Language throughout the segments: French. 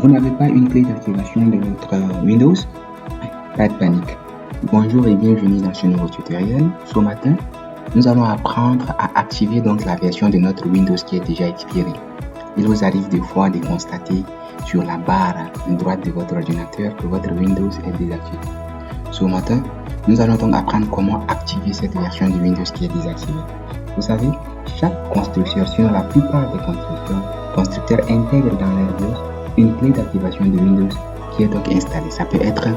Vous n'avez pas une clé d'activation de votre Windows? Pas de panique. Bonjour et bienvenue dans ce nouveau tutoriel. Ce matin, nous allons apprendre à activer donc la version de notre Windows qui est déjà expirée. Il vous arrive des fois de constater sur la barre droite de votre ordinateur que votre Windows est désactivé. Ce matin, nous allons donc apprendre comment activer cette version de Windows qui est désactivée. Vous savez, chaque constructeur, sinon la plupart des constructeurs intègrent dans leur BIOS une clé d'activation de Windows qui est donc installée. Ça peut être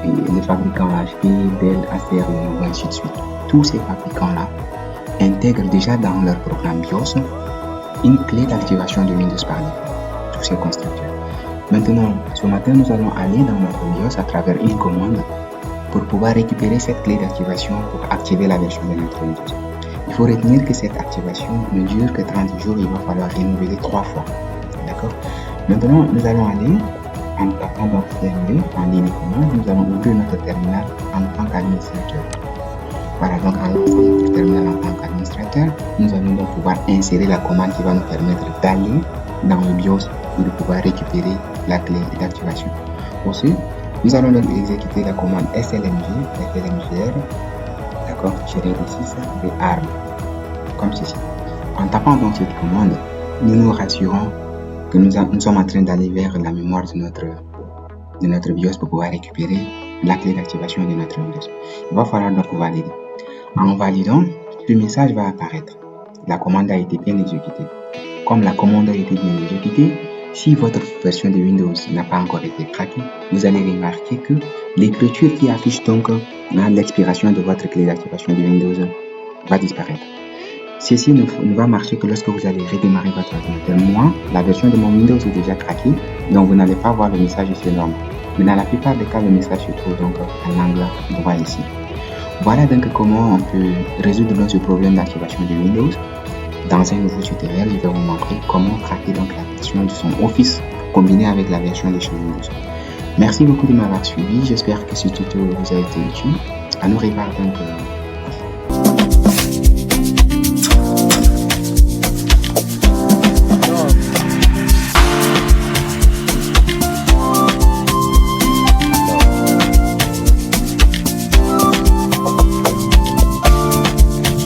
les fabricants HP, Dell, Acer, Lenovo, ainsi de suite. Tous ces fabricants-là intègrent déjà dans leur programme BIOS une clé d'activation de Windows par défaut. Tous ces constructeurs. Maintenant, ce matin, nous allons aller dans notre BIOS à travers une commande pour pouvoir récupérer cette clé d'activation pour activer la version de notre Windows. Il faut retenir que cette activation ne dure que 30 jours, il va falloir renouveler 3 fois. D'accord? Maintenant, nous allons aller en tapant dans CMD, en ligne commande, nous allons ouvrir notre terminal en tant qu'administrateur. Voilà, donc en lançant notre terminal en tant qu'administrateur, nous allons donc pouvoir insérer la commande qui va nous permettre d'aller dans le BIOS et de pouvoir récupérer la clé d'activation. Ensuite, nous allons donc exécuter la commande slmg/slmgr, d'accord, -d6 de ARM, comme ceci. En tapant donc cette commande, nous nous rassurons que nous sommes en train d'aller vers la mémoire de notre BIOS pour pouvoir récupérer la clé d'activation de notre Windows. Il va falloir donc valider. En validant, ce message va apparaître. La commande a été bien exécutée. Comme la commande a été bien exécutée, si votre version de Windows n'a pas encore été craquée, vous allez remarquer que l'écriture qui affiche donc l'expiration de votre clé d'activation de Windows va disparaître. Ceci ne va marcher que lorsque vous allez redémarrer votre ordinateur. Moi, la version de mon Windows est déjà craquée, donc vous n'allez pas voir le message ici énorme. Mais dans la plupart des cas, le message se trouve donc en angle droit ici. Voilà donc comment on peut résoudre ce problème d'activation de Windows. Dans un nouveau tutoriel, je vais vous montrer comment craquer donc la version de son Office combinée avec la version de chez Windows. Merci beaucoup de m'avoir suivi. J'espère que ce tuto vous a été utile. À nous revoir donc